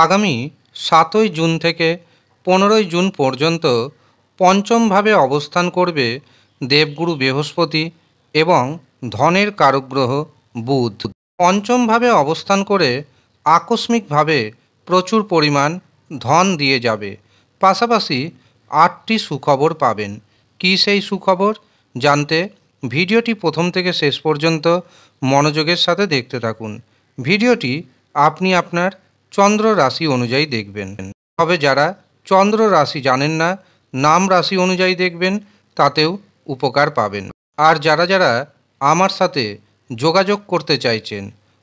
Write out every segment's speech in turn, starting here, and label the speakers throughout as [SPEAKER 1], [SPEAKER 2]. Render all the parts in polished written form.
[SPEAKER 1] আগামী ৭ই জুন থেকে ১৫ই জুন পর্যন্ত পঞ্চমভাবে অবস্থান করবে দেবগুরু বৃহস্পতি এবং ধনের কারক গ্রহ বুধ। পঞ্চমভাবে অবস্থান করে আকস্মিকভাবে প্রচুর পরিমাণ ধন দিয়ে যাবে। পাশাপাশি ৮টি সুখবর পাবেন। কী সেই সুখবর জানতে ভিডিওটি প্রথম থেকে শেষ পর্যন্ত মনোযোগের সাথে দেখতে থাকুন। ভিডিওটি আপনি আপনার চন্দ্র রাশি অনুযায়ী দেখবেন। তবে যারা চন্দ্র রাশি জানেন না, নাম রাশি অনুযায়ী দেখবেন, তাতেও উপকার পাবেন। আর যারা যারা আমার সাথে যোগাযোগ করতে চাইছেন,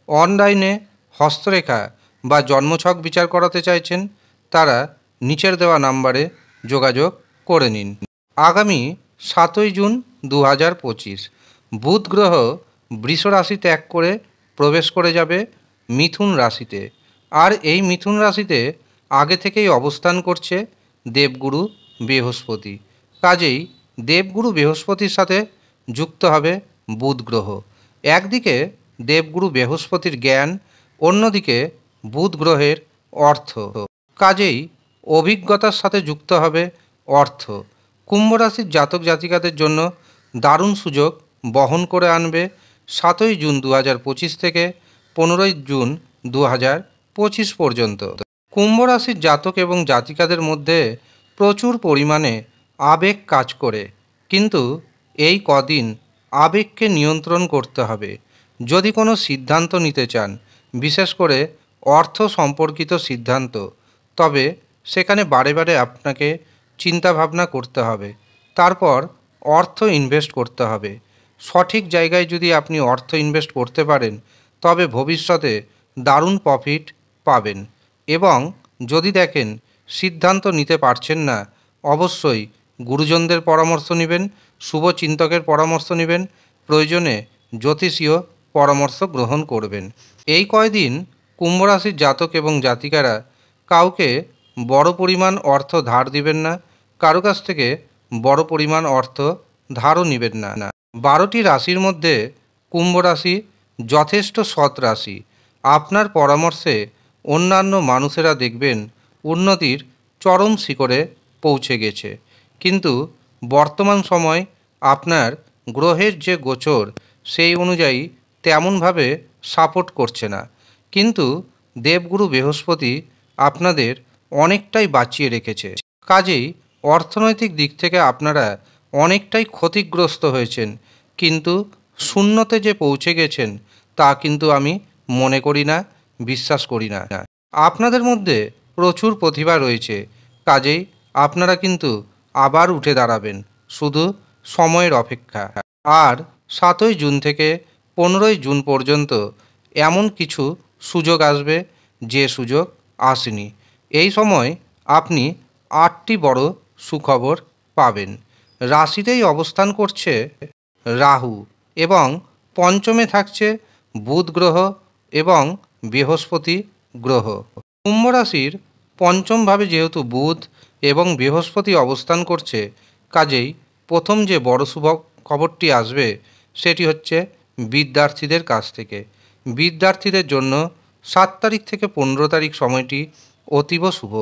[SPEAKER 1] অনলাইনে হস্তরেখা বা জন্মছক বিচার করাতে চাইছেন, তারা নিচের দেওয়া নাম্বারে যোগাযোগ করে নিন। আগামী ৭ই জুন ২০২৫ বুধ গ্রহ বৃষ রাশি ত্যাগ করে প্রবেশ করে যাবে মিথুন রাশিতে। আর এই মিথুন রাশিতে আগে থেকেই অবস্থান করছে দেবগুরু বৃহস্পতি। কাজেই দেবগুরু বৃহস্পতির সাথে যুক্ত হবে বুধ গ্রহ। একদিকে দেবগুরু বৃহস্পতির জ্ঞান, অন্যদিকে বুধ গ্রহের অর্থ। কাজেই অভিজ্ঞতার সাথে যুক্ত হবে অর্থ। কুম্ভ রাশির জাতক জাতিকাদের জন্য দারুণ সুযোগ বহন করে আনবে ৭ই জুন ২০২৫ থেকে ১৫ই জুন ২০২৫ পর্যন্ত। কুম্ভ রাশির জাতক এবং জাতিকাদের মধ্যে প্রচুর পরিমাণে আবেগ কাজ করে, কিন্তু এই কদিন আবেগকে নিয়ন্ত্রণ করতে হবে। যদি কোনো সিদ্ধান্ত নিতে চান, বিশেষ করে অর্থ সম্পর্কিত সিদ্ধান্ত, তবে সেখানে বারে বারে আপনাকে চিন্তাভাবনা করতে হবে। তারপর অর্থ ইনভেস্ট করতে হবে। সঠিক জায়গায় যদি আপনি অর্থ ইনভেস্ট করতে পারেন, তবে ভবিষ্যতে দারুণ প্রফিট পাবেন। এবং যদি দেখেন সিদ্ধান্ত নিতে পারছেন না, অবশ্যই গুরুজনদের পরামর্শ নেবেন, শুভচিন্তকের পরামর্শ নেবেন, প্রয়োজনে জ্যোতিষীয় পরামর্শ গ্রহণ করবেন। এই কয়দিন কুম্ভ রাশির জাতক এবং জাতিকারা কাউকে বড় পরিমাণ অর্থ ধার দিবেন না, কারো কাছ থেকে বড় পরিমাণ অর্থ ধারও নেবেন না। ১২টি রাশির মধ্যে কুম্ভ রাশি যথেষ্ট সৎ রাশি। আপনার পরামর্শে অন্যান্য মানুষেরা দেখবেন উন্নতির চরম শিখরে পৌঁছে গেছে। কিন্তু বর্তমান সময় আপনার গ্রহের যে গোচর, সেই অনুযায়ী তেমনভাবে সাপোর্ট করছে না। কিন্তু দেবগুরু বৃহস্পতি আপনাদের অনেকটাই বাঁচিয়ে রেখেছে। কাজেই অর্থনৈতিক দিক থেকে আপনারা অনেকটাই ক্ষতিগ্রস্ত হয়েছেন, কিন্তু শূন্যতে যে পৌঁছে গেছেন তা কিন্তু আমি মনে করি না, বিশ্বাস করি না। আপনাদের মধ্যে প্রচুর প্রতিভা রয়েছে, কাজেই আপনারা কিন্তু আবার উঠে দাঁড়াবেন, শুধু সময়ের অপেক্ষা। আর ৭ই জুন থেকে ১৫ই জুন পর্যন্ত এমন কিছু সুযোগ আসবে যে সুযোগ আসেনি। এই সময় আপনি ৮টি বড় সুখবর পাবেন। রাশিতেই অবস্থান করছে রাহু এবং পঞ্চমে থাকছে বুধ গ্রহ এবং বৃহস্পতি গ্রহ। কুম্ভ রাশির পঞ্চমভাবে যেহেতু বুধ এবং বৃহস্পতি অবস্থান করছে, কাজেই প্রথম যে বড় শুভ খবরটি আসবে সেটি হচ্ছে বিদ্যার্থীদের কাছ থেকে। বিদ্যার্থীদের জন্য ৭ তারিখ থেকে ১৫ তারিখ সময়টি অতীব শুভ।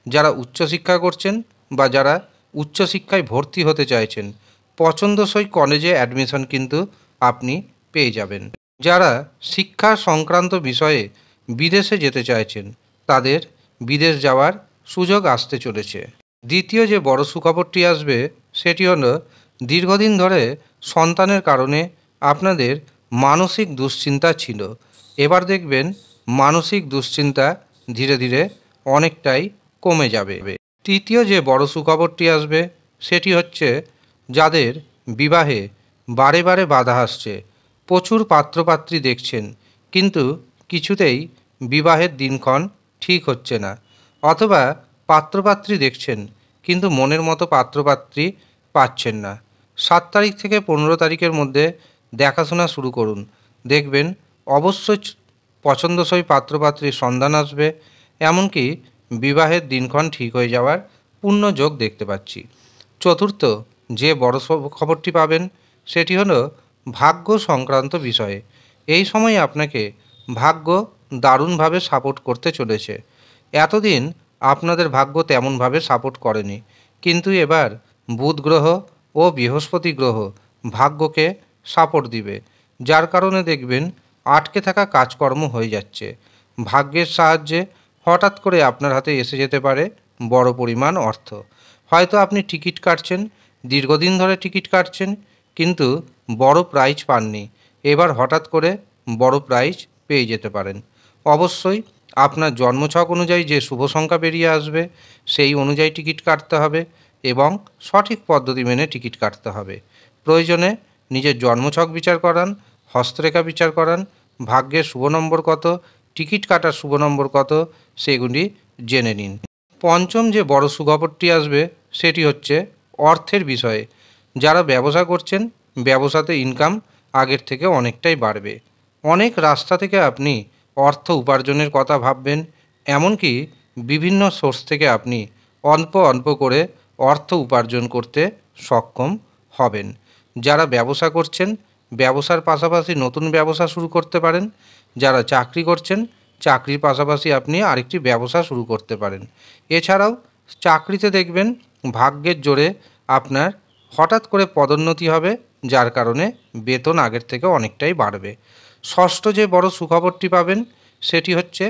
[SPEAKER 1] যারা উচ্চশিক্ষা করছেন বা যারা উচ্চশিক্ষায় ভর্তি হতে চাইছেন, পছন্দসই কলেজে অ্যাডমিশন কিন্তু আপনি পেয়ে যাবেন। যারা শিক্ষা সংক্রান্ত বিষয়ে বিদেশে যেতে চাইছেন, তাদের বিদেশ যাওয়ার সুযোগ আসতে চলেছে। দ্বিতীয় যে বড় সুখবরটি আসবে সেটি হলো দীর্ঘদিন ধরে সন্তানের কারণে আপনাদের মানসিক দুশ্চিন্তা ছিল। এবার দেখবেন মানসিক দুশ্চিন্তা ধীরে ধীরে অনেকটাই কমে যাবে। তৃতীয় যে বড় সুখবরটি আসবে সেটি হচ্ছে যাদের বিবাহে বারে বারে বাধা আসছে, প্রচুর পাত্রপাত্রী দেখছেন, কিন্তু কিছুতেই বিবাহের দিনক্ষণ ঠিক হচ্ছে না, অথবা পাত্রপাত্রী দেখছেন কিন্তু মনের মতো পাত্রপাত্রী পাচ্ছেন না। ৭ তারিখ থেকে ১৫ তারিখের মধ্যে দেখাশোনা শুরু করুন, দেখবেন অবশ্যই পছন্দসই পাত্রপাত্রীর সন্ধান আসবে। এমনকি বিবাহের দিনক্ষণ ঠিক হয়ে যাওয়ার পূর্ণ যোগ দেখতে পাচ্ছি। চতুর্থ যে বড় খবরটি পাবেন সেটি হলো ভাগ্য সংক্রান্ত বিষয়ে। এই সময় আপনাকে ভাগ্য দারুণভাবে সাপোর্ট করতে চলেছে এতদিন আপনাদের ভাগ্য তেমনভাবে সাপোর্ট করেনি, কিন্তু এবার বুধ গ্রহ ও বৃহস্পতি গ্রহ ভাগ্যকে সাপোর্ট দিবে, যার কারণে দেখবেন আটকে থাকা কাজকর্ম হয়ে যাচ্ছে। ভাগ্যের সাহায্যে হঠাৎ করে আপনার হাতে এসে যেতে পারে বড় পরিমাণ অর্থ। হয়তো আপনি টিকিট কাটছেন, দীর্ঘদিন ধরে টিকিট কাটছেন, কিন্তু বড় প্রাইজ পাননি। এবার হঠাৎ করে বড় প্রাইজ পেয়ে যেতে পারেন। অবশ্যই আপনার জন্মছক অনুযায়ী যে শুভ সংখ্যা বেরিয়ে আসবে সেই অনুযায়ী টিকিট কাটতে হবে এবং সঠিক পদ্ধতি মেনে টিকিট কাটতে হবে। প্রয়োজনে নিজের জন্মছক বিচার করান, হস্তরেখা বিচার করান, ভাগ্যের শুভ নম্বর কত, টিকিট কাটার শুভ নম্বর কত, সেগুলি জেনে নিন। পঞ্চম যে বড় সুখবরটি আসবে সেটি হচ্ছে অর্থের বিষয়ে। যারা ব্যবসা করছেন, ব্যবসাতে ইনকাম আগের থেকে অনেকটাই বাড়বে। অনেক রাস্তা থেকে আপনি অর্থ উপার্জনের কথা ভাববেন, এমনকি বিভিন্ন সোর্স থেকে আপনি অল্প অল্প করে অর্থ উপার্জন করতে সক্ষম হবেন। যারা ব্যবসা করছেন, ব্যবসার পাশাপাশি নতুন ব্যবসা শুরু করতে পারেন। যারা চাকরি করছেন, চাকরির পাশাপাশি আপনি আরেকটি ব্যবসা শুরু করতে পারেন। এছাড়াও চাকরিতে দেখবেন ভাগ্যের জোরে আপনার হঠাৎ করে পদোন্নতি হবে, যার কারণে বেতন আগের থেকে অনেকটাই বাড়বে। ষষ্ঠ যে বড় সুখবরটি পাবেন সেটি হচ্ছে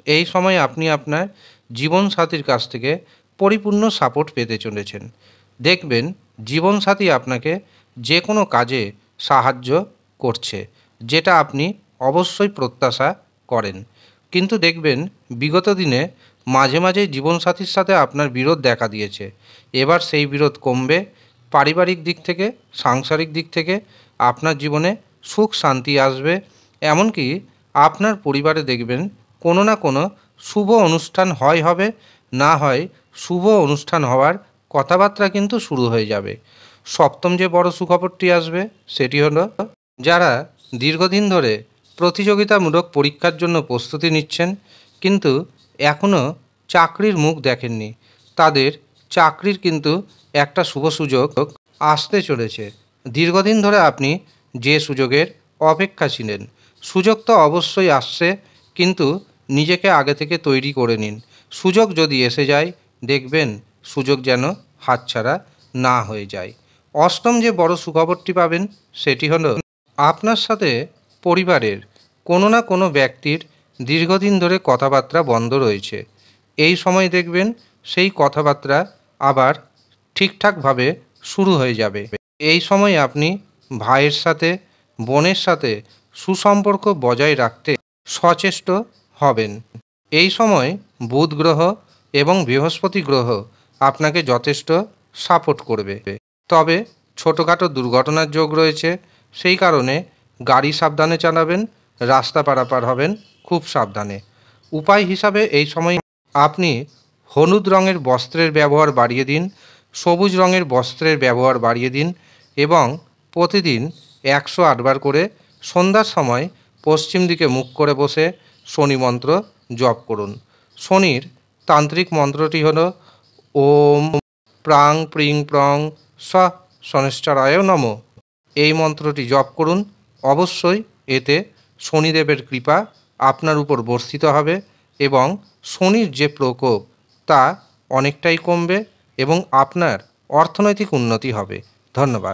[SPEAKER 1] এই সময় আপনি আপনার জীবনসাথীর কাছ থেকে পরিপূর্ণ সাপোর্ট পেতে চলেছেন। দেখবেন জীবনসাথী আপনাকে যে কোনো কাজে সাহায্য করছে, যেটা আপনি অবশ্যই প্রত্যাশা করেন। কিন্তু দেখবেন বিগত দিনে মাঝে মাঝে জীবনসাথীর সাথে আপনার বিরোধ দেখা দিয়েছে। এবার সেই বিরোধ কমবে। পারিবারিক দিক থেকে, সাংসারিক দিক থেকে আপনার জীবনে সুখ শান্তি আসবে। এমনকি আপনার পরিবারে দেখবেন কোনো না কোনো শুভ অনুষ্ঠান হবে, না হয় শুভ অনুষ্ঠান হওয়ার কথাবার্তা কিন্তু শুরু হয়ে যাবে। সপ্তম যে বড় সুখবরটি আসবে সেটি হলো যারা দীর্ঘদিন ধরে প্রতিযোগিতামূলক পরীক্ষার জন্য প্রস্তুতি নিচ্ছেন, কিন্তু এখনও চাকরির মুখ দেখেননি, তাদের চাকরির কিন্তু একটা শুভ সুযোগ আসতে চলেছে। দীর্ঘদিন ধরে আপনি যে সুযোগের অপেক্ষা ছিলেন, সুযোগ তো অবশ্যই আসছে, কিন্তু নিজেকে আগে থেকে তৈরি করে নিন। সুযোগ যদি এসে যায়, দেখবেন সুযোগ যেন হাতছাড়া না হয়ে যায়। অষ্টম যে বড় সুখবরটি পাবেন সেটি হলো আপনার সাথে পরিবারের কোনো না কোনো ব্যক্তির দীর্ঘদিন ধরে কথাবার্তা বন্ধ রয়েছে। এই সময় দেখবেন সেই কথাবার্তা আবার ঠিকঠাকভাবে শুরু হয়ে যাবে। এই সময় আপনি ভাইয়ের সাথে, বোনের সাথে সুসম্পর্ক বজায় রাখতে সচেষ্ট হবেন। এই সময় বুধ গ্রহ এবং বৃহস্পতি গ্রহ আপনাকে যথেষ্ট সাপোর্ট করবে। তবে ছোটোখাটো দুর্ঘটনার যোগ রয়েছে, সেই কারণে গাড়ি সাবধানে চালাবেন, রাস্তা পারাপার হবেন খুব সাবধানে। উপায় হিসাবে এই সময় আপনি হলুদ রঙের বস্ত্রের ব্যবহার বাড়িয়ে দিন, সবুজ রঙের বস্ত্রের ব্যবহার বাড়িয়ে দিন এবং প্রতিদিন 108 বার করে সন্ধ্যার সময় পশ্চিম দিকে মুখ করে বসে শনি মন্ত্র জপ করুন। শনির তান্ত্রিক মন্ত্রটি হল ওম প্রাং প্রিং প্রং স শনিশ্চরায় নমঃ। এই মন্ত্রটি জপ করুন। অবশ্যই এতে শনিদেবের কৃপা আপনার উপর বর্ষিত হবে এবং শনির যে প্রকোপ তা অনেকটাই কমবে এবং আপনার অর্থনৈতিক উন্নতি হবে। ধন্যবাদ।